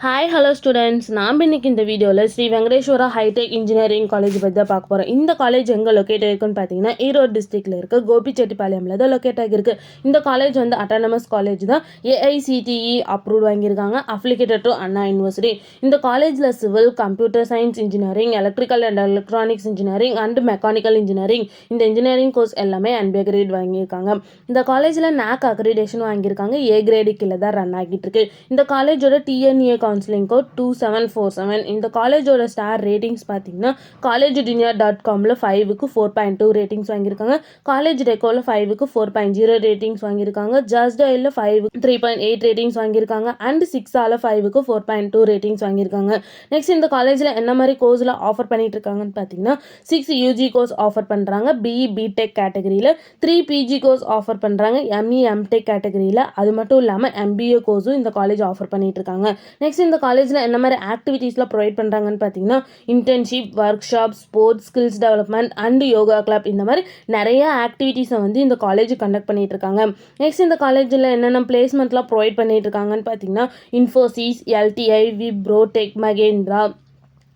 Hi hello students, நாம் இன்னைக்கு இந்த வீடியோவில் Shri Venkateswara hitech engineering college பற்றி தான் பார்க்க போகிறோம். இந்த காலேஜ் எங்கே லொக்கேட் ஆகிருக்குன்னு பார்த்தீங்கன்னா ஈரோடு டிஸ்ட்ரிக்டில் இருக்க கோபிச்செட்டிப்பாளையமில் தான் லொக்கேட் ஆகிருக்கு. இந்த காலேஜ் வந்து அட்டானமஸ் காலேஜ் தான், ஏஐசிடிஇ அப்ரூவ் வாங்கியிருக்காங்க, அப்ளிகேட்டட் டு அண்ணா யூனிவர்சிட்டி. இந்த காலேஜில் civil, computer science engineering, electrical and electronics engineering and mechanical engineering இந்த இன்ஜினியரிங் கோர்ஸ் எல்லாமே NBA கிரேட் வாங்கியிருக்காங்க. இந்த காலேஜில் NAC அக்ரிடேஷன் வாங்கியிருக்காங்க. A கிரேடு கீழே தான் ரன் ஆகிட்டு இருக்கு. இந்த காலேஜோட TNA கவுன்சிலிங் கோட் 2747. இந்த காலேஜோட ஸ்டார் ரேட்டிங்ஸ் பார்த்தீங்கன்னா collegedindia.comல 5க்கு 4.2 ரேட்டிங்ஸ் வாங்கியிருக்காங்க, காலேஜ் டெக்கோவில் 5க்கு 4.0 ரேட்டிங்ஸ் வாங்கியிருக்காங்க, ஜஸ்ட் டயலில் 5க்கு 3.8 ரேட்டிங்ஸ் வாங்கியிருக்காங்க அண்ட் 6ஆல 5க்கு 4.2 ரேட்டிங்ஸ் வாங்கியிருக்காங்க. நெக்ஸ்ட் இந்த காலேஜில் என்ன மாதிரி கோர்ஸில் ஆஃபர் பண்ணிட்டு இருக்காங்கன்னு பார்த்தீங்கன்னா 6 UG கோர்ஸ் ஆஃபர் பண்ணுறாங்க, BE BTech கேட்டகரியில் 3 PG கோர்ஸ் ஆஃபர் பண்ணுறாங்க, ME MTech கேட்டகரியில். அது மட்டும் இல்லாமல் MBA கோர்ஸும் இந்த காலேஜ் ஆஃபர் பண்ணிட்டு இருக்காங்க. நெக்ஸ்ட் இந்த காலேஜில் என்ன மாதிரி ஆக்டிவிட்டீஸ்லாம் ப்ரொவைட் பண்ணுறாங்கன்னு பார்த்தீங்கன்னா internship, work shop, sports, skills development and yoga club இந்த மாதிரி நிறைய ஆக்டிவிட்டீஸை வந்து இந்த காலேஜ் கண்டக்ட் பண்ணிட்டு இருக்காங்க. நெக்ஸ்ட் இந்த காலேஜில் என்னென்ன பிளேஸ்மெண்ட்லாம் ப்ரொவைட் பண்ணிட்டு இருக்காங்கன்னு பார்த்தீங்கன்னா Infosys, LTI, Wipro, tech Mahindra,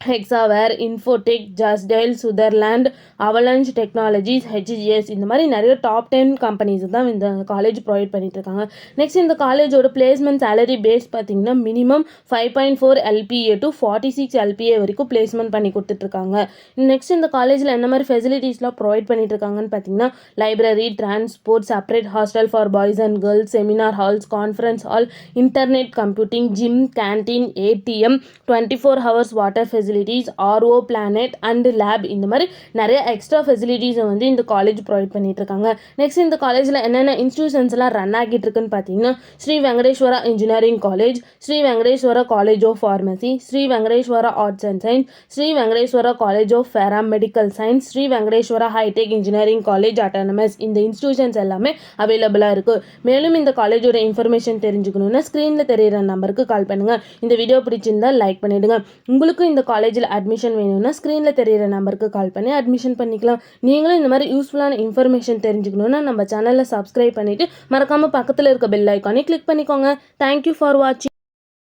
Hexaware, Infotech, just dial, Sutherland, avalanche technologies, HGS இந்த மாதிரி நிறைய டாப் 10 கம்பெனிஸ் தான் இந்த காலேஜ் ப்ரொவைட் பண்ணிட்டு இருக்காங்க. நெக்ஸ்ட் இந்த காலேஜோட பிளேஸ்மெண்ட் சேலரி பேஸ் பார்த்தீங்கன்னா மினிமம் 5.4 LPA டு 46 LPA வரைக்கும் பிளேஸ்மெண்ட் பண்ணி கொடுத்துட்ருக்காங்க. நெக்ஸ்ட் இந்த காலேஜில் என்ன மாதிரி ஃபெசிலிட்டிஸ்லாம் ப்ரொவைட் பண்ணிட்டு இருக்காங்கன்னு பார்த்தீங்கன்னா library, transport, separate hostel for boys and girls, seminar halls, conference hall, internet, computing, gym, canteen, ATM, 24 hours water facilities, RO plant and lab இந்த மாதிரி நிறைய எக்ஸ்ட்ரா ஃபெசிலிட்டிஸை வந்து இந்த காலேஜ் ப்ரொவைட் பண்ணிட்டு இருக்காங்க. நெக்ஸ்ட் இந்த காலேஜில் என்னென்ன இன்ஸ்டியூஷன்ஸ் எல்லாம் ரன் ஆகிட்டு இருக்குன்னு பார்த்தீங்கன்னா Shri Venkateswara engineering college, Shri Venkateswara college of pharmacy, Shri Venkateswara arts and science, Shri Venkateswara college of paramedical science, Shri Venkateswara hitech engineering college autonomous இந்த இன்ஸ்டியூஷன்ஸ் எல்லாமே அவைலபிளாக இருக்குது. மேலும் இந்த காலேஜோட இன்ஃபர்மேஷன் தெரிஞ்சுக்கணுன்னா ஸ்க்ரீனில் தெரியிற நம்பருக்கு கால் பண்ணுங்கள். இந்த வீடியோ பிடிச்சிருந்தா லைக் பண்ணிவிடுங்க. உங்களுக்கும் இந்த காலேஜில் அட்மிஷன் வேணும்னா ஸ்க்ரீனில் தெரியிற நம்பருக்கு கால் பண்ணி அட்மிஷன் பண்ணிக்கலாம். நீங்களும் இந்த மாதிரி யூஸ்ஃபுல்லான இன்ஃபர்மேஷன் தெரிஞ்சுக்கணுன்னா நம்ம சேனலில் சப்ஸ்கிரைப் பண்ணிவிட்டு மறக்காமல் பக்கத்தில் இருக்க பெல் ஐக்கானை கிளிக் பண்ணிக்கோங்க. தேங்க்யூ ஃபார் வாட்சிங்.